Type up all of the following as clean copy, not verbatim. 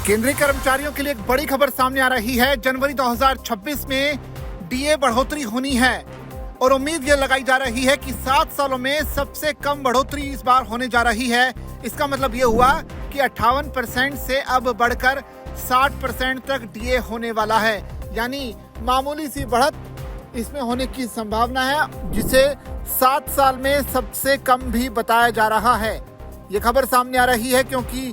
केंद्रीय कर्मचारियों के लिए एक बड़ी खबर सामने आ रही है। जनवरी 2026 में डीए बढ़ोतरी होनी है और उम्मीद ये लगाई जा रही है कि 7 सालों में सबसे कम बढ़ोतरी इस बार होने जा रही है। इसका मतलब ये हुआ कि 58% से अब बढ़कर 60% तक डीए होने वाला है, यानी मामूली सी बढ़त इसमें होने की संभावना है, जिसे 7 साल में सबसे कम भी बताया जा रहा है। ये खबर सामने आ रही है क्योंकि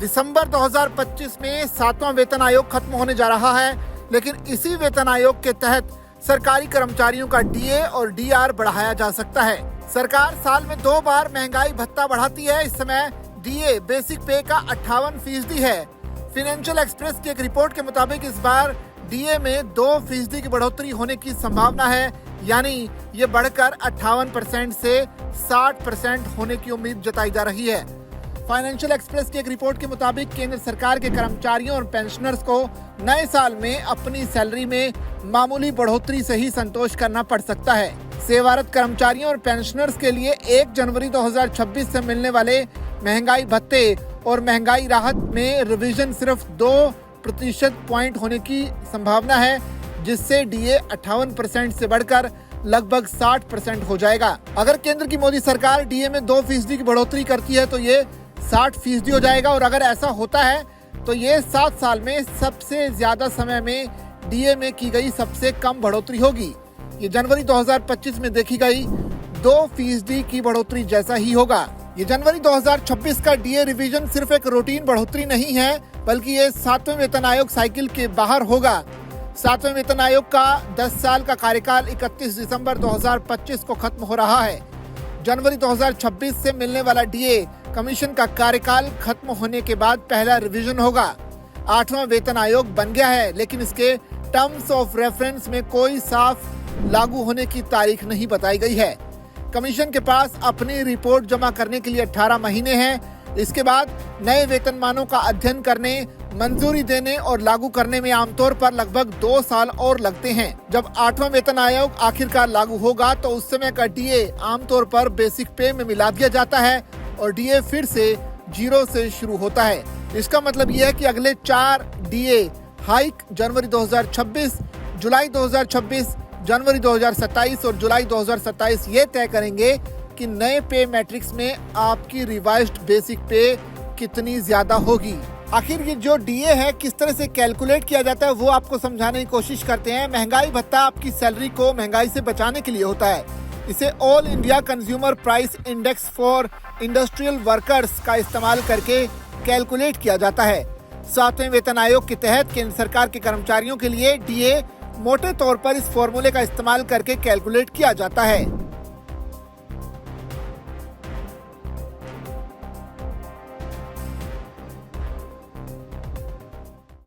दिसंबर 2025 में 7वां वेतन आयोग खत्म होने जा रहा है, लेकिन इसी वेतन आयोग के तहत सरकारी कर्मचारियों का डीए और डीआर बढ़ाया जा सकता है। सरकार साल में 2 बार महंगाई भत्ता बढ़ाती है। इस समय डीए बेसिक पे का 58% है। फाइनेंशियल एक्सप्रेस की एक रिपोर्ट के मुताबिक इस बार डीए में 2% की बढ़ोतरी होने की संभावना है, यानी ये बढ़कर 58% से 60% होने की उम्मीद जताई जा रही है। फाइनेंशियल एक्सप्रेस की एक रिपोर्ट के मुताबिक केंद्र सरकार के कर्मचारियों और पेंशनर्स को नए साल में अपनी सैलरी में मामूली बढ़ोतरी से ही संतोष करना पड़ सकता है। सेवारत कर्मचारियों और पेंशनर्स के लिए 1 जनवरी 2026 से मिलने वाले महंगाई भत्ते और महंगाई राहत में रिवीजन सिर्फ 2% पॉइंट होने की संभावना है, जिससे डीए 58% से बढ़कर लगभग 60% हो जाएगा। अगर केंद्र की मोदी सरकार डीए में 2% की बढ़ोतरी करती है तो ये 60% हो जाएगा, और अगर ऐसा होता है तो ये 7 साल में सबसे ज्यादा समय में डीए में की गई सबसे कम बढ़ोतरी होगी। ये जनवरी 2025 में देखी गई 2% की बढ़ोतरी जैसा ही होगा। ये जनवरी 2026 का डीए रिवीजन सिर्फ एक रूटीन बढ़ोतरी नहीं है, बल्कि ये 7वें वेतन आयोग साइकिल के बाहर होगा। 7वें वेतन आयोग का 10 साल का कार्यकाल 31 दिसंबर 2025 को खत्म हो रहा है। जनवरी 2026 से मिलने वाला डीए कमीशन का कार्यकाल खत्म होने के बाद पहला रिवीजन होगा। 8वां वेतन आयोग बन गया है, लेकिन इसके टर्म्स ऑफ रेफरेंस में कोई साफ लागू होने की तारीख नहीं बताई गई है। कमीशन के पास अपनी रिपोर्ट जमा करने के लिए 18 महीने हैं। इसके बाद नए वेतनमानों का अध्ययन करने, मंजूरी देने और लागू करने में आमतौर पर लगभग 2 साल और लगते हैं। जब 8वां वेतन आयोग आखिरकार लागू होगा तो उस समय का डीए आमतौर पर बेसिक पे में मिला दिया जाता है और डीए फिर से 0 से शुरू होता है। इसका मतलब यह है कि अगले 4 डीए हाइक जनवरी 2026, जुलाई 2026, जनवरी 2027 और जुलाई 2027 ये तय करेंगे कि नए पे मैट्रिक्स में आपकी रिवाइज्ड बेसिक पे कितनी ज्यादा होगी। आखिर ये जो डीए है किस तरह से कैलकुलेट किया जाता है वो आपको समझाने की कोशिश करते हैं। महंगाई भत्ता आपकी सैलरी को महंगाई से बचाने के लिए होता है। इसे all India consumer price index for industrial workers का इस्तेमाल करके कैलकुलेट किया जाता है। 7वें वेतन आयोग के तहत केंद्र सरकार के कर्मचारियों के लिए डीए मोटे तौर पर इस फॉर्मूले का इस्तेमाल करके कैलकुलेट किया जाता है।